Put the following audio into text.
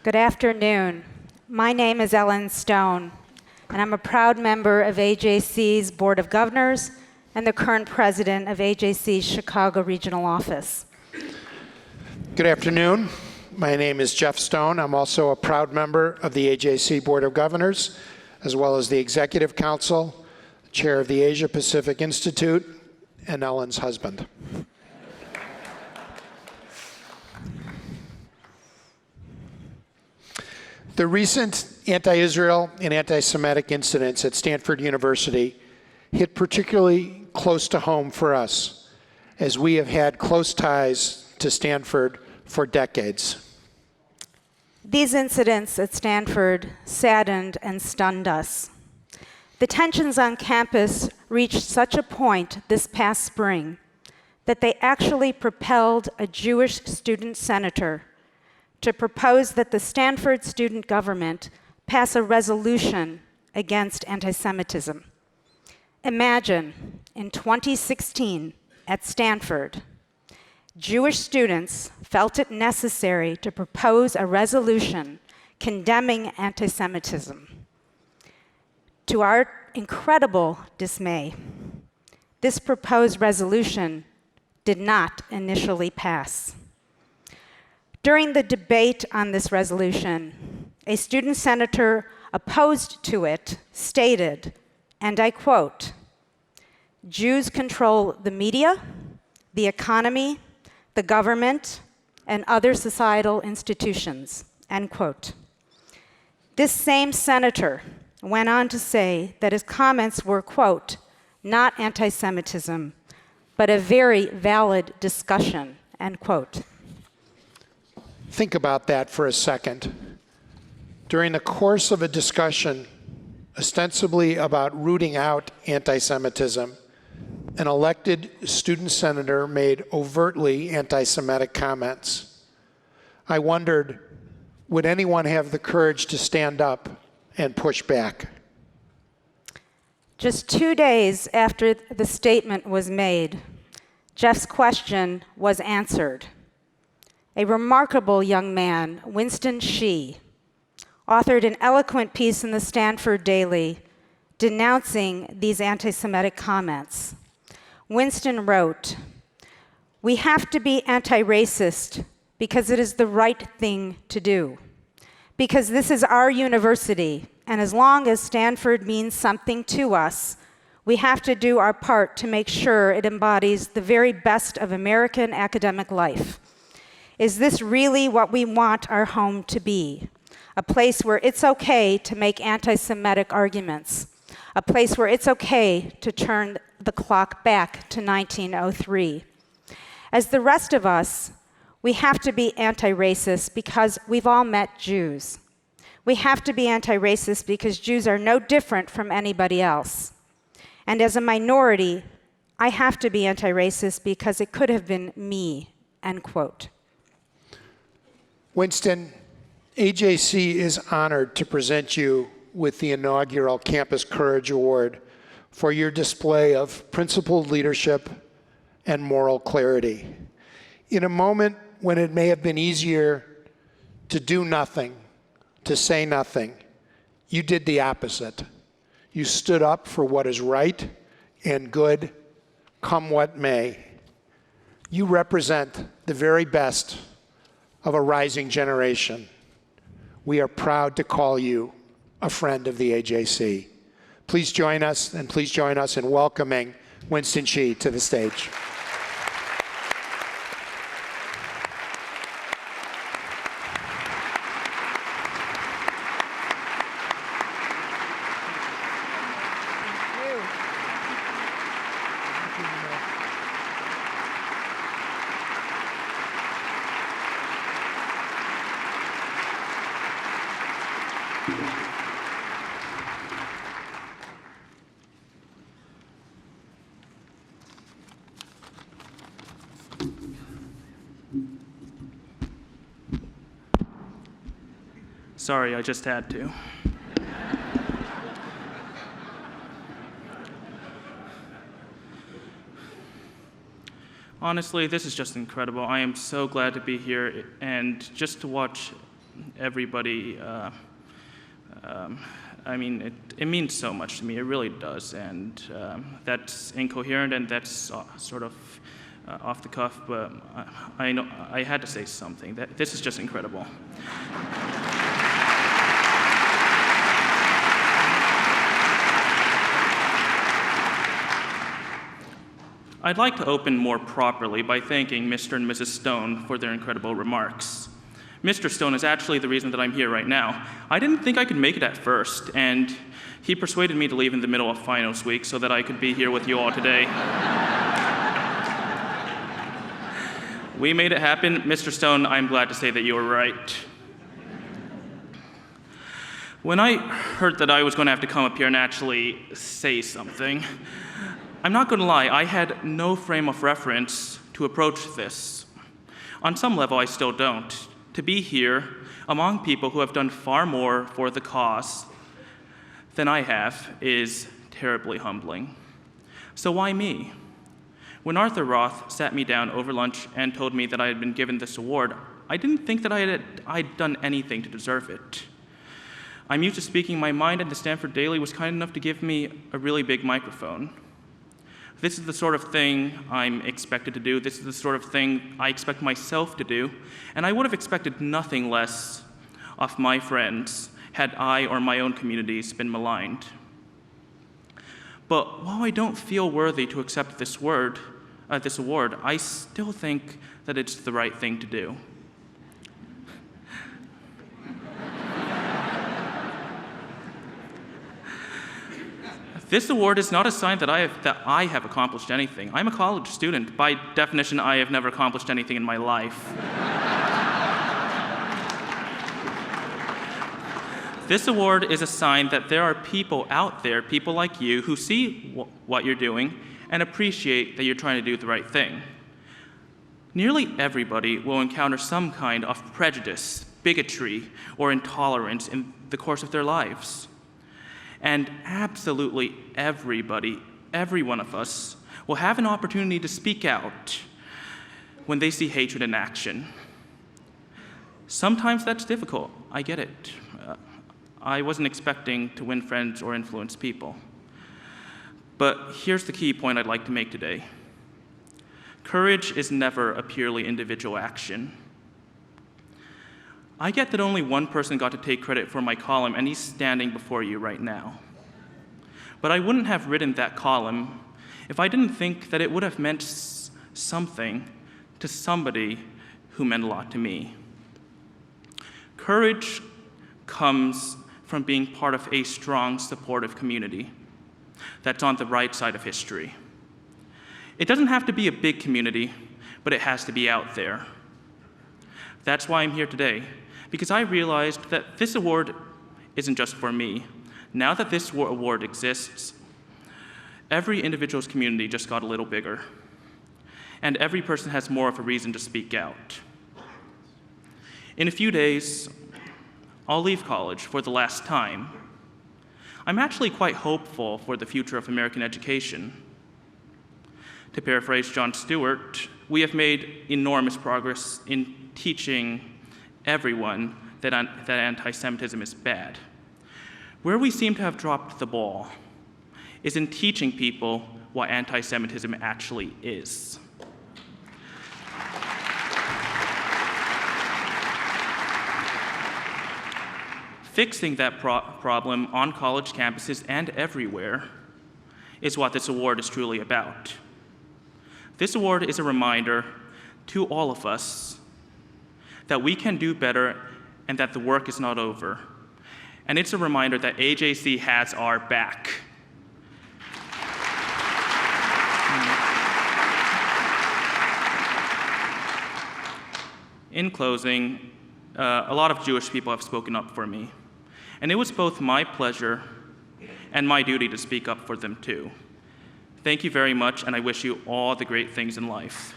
Good afternoon. My name is Ellen Stone, and I'm a proud member of AJC's Board of Governors and the current president of AJC's Chicago Regional Office. Good afternoon. My name is Jeff Stone. I'm also a proud member of the AJC Board of Governors, as well as the Executive Council, chair of the Asia Pacific Institute, and Ellen's husband. The recent anti-Israel and anti-Semitic incidents at Stanford University hit particularly close to home for us, as we have had close ties to Stanford for decades. These incidents at Stanford saddened and stunned us. The tensions on campus reached such a point this past spring that they actually propelled a Jewish student senator to propose that the Stanford student government pass a resolution against anti-Semitism. Imagine, in 2016, at Stanford, Jewish students felt it necessary to propose a resolution condemning anti-Semitism. To our incredible dismay, this proposed resolution did not initially pass. During the debate on this resolution, a student senator opposed to it stated, and I quote, "Jews control the media, the economy, the government, and other societal institutions," end quote. This same senator went on to say that his comments were, quote, "not anti-Semitism, but a very valid discussion," end quote. Think about that for a second. During the course of a discussion ostensibly about rooting out anti-Semitism, an elected student senator made overtly anti-Semitic comments. I wondered, would anyone have the courage to stand up and push back? Just 2 days after the statement was made, Jeff's question was answered. A remarkable young man, Winston Shi, authored an eloquent piece in the Stanford Daily denouncing these anti-Semitic comments. Winston wrote, "We have to be anti-racist because it is the right thing to do, because this is our university, and as long as Stanford means something to us, we have to do our part to make sure it embodies the very best of American academic life. Is this really what we want our home to be? A place where it's okay to make anti-Semitic arguments, a place where it's okay to turn the clock back to 1903. As the rest of us, we have to be anti-racist because we've all met Jews. We have to be anti-racist because Jews are no different from anybody else. And as a minority, I have to be anti-racist because it could have been me," end quote. Winston, AJC is honored to present you with the inaugural Campus Courage Award for your display of principled leadership and moral clarity. In a moment when it may have been easier to do nothing, to say nothing, you did the opposite. You stood up for what is right and good, come what may. You represent the very best of a rising generation. We are proud to call you a friend of the AJC. Please join us in welcoming Winston Shi to the stage. Sorry, I just had to. Honestly, this is just incredible. I am so glad to be here and just to watch everybody, I mean, it means so much to me, it really does, and that's incoherent and that's sort of off the cuff, but I know I had to say something. This is just incredible. I'd like to open more properly by thanking Mr. and Mrs. Stone for their incredible remarks. Mr. Stone is actually the reason that I'm here right now. I didn't think I could make it at first, and he persuaded me to leave in the middle of finals week so that I could be here with you all today. We made it happen. Mr. Stone, I'm glad to say that you were right. When I heard that I was going to have to come up here and actually say something, I'm not going to lie, I had no frame of reference to approach this. On some level, I still don't. To be here among people who have done far more for the cause than I have is terribly humbling. So why me? When Arthur Roth sat me down over lunch and told me that I had been given this award, I didn't think that I'd done anything to deserve it. I'm used to speaking my mind, and the Stanford Daily was kind enough to give me a really big microphone. This is the sort of thing I'm expected to do. This is the sort of thing I expect myself to do. And I would have expected nothing less of my friends had I or my own communities been maligned. But while I don't feel worthy to accept this award, I still think that it's the right thing to do. This award is not a sign that I have accomplished anything. I'm a college student. By definition, I have never accomplished anything in my life. This award is a sign that there are people out there, people like you, who see what you're doing and appreciate that you're trying to do the right thing. Nearly everybody will encounter some kind of prejudice, bigotry, or intolerance in the course of their lives. And absolutely everybody, every one of us, will have an opportunity to speak out when they see hatred in action. Sometimes that's difficult, I get it. I wasn't expecting to win friends or influence people. But here's the key point I'd like to make today. Courage is never a purely individual action. I get that only one person got to take credit for my column, and he's standing before you right now. But I wouldn't have written that column if I didn't think that it would have meant something to somebody who meant a lot to me. Courage comes from being part of a strong, supportive community that's on the right side of history. It doesn't have to be a big community, but it has to be out there. That's why I'm here today, because I realized that this award isn't just for me. Now that this award exists, every individual's community just got a little bigger, and every person has more of a reason to speak out. In a few days, I'll leave college for the last time. I'm actually quite hopeful for the future of American education. To paraphrase Jon Stewart, we have made enormous progress in teaching everyone that anti-Semitism is bad. Where we seem to have dropped the ball is in teaching people what anti-Semitism actually is. Fixing that problem on college campuses and everywhere is what this award is truly about. This award is a reminder to all of us that we can do better and that the work is not over. And it's a reminder that AJC has our back. In closing, a lot of Jewish people have spoken up for me. And it was both my pleasure and my duty to speak up for them too. Thank you very much, and I wish you all the great things in life.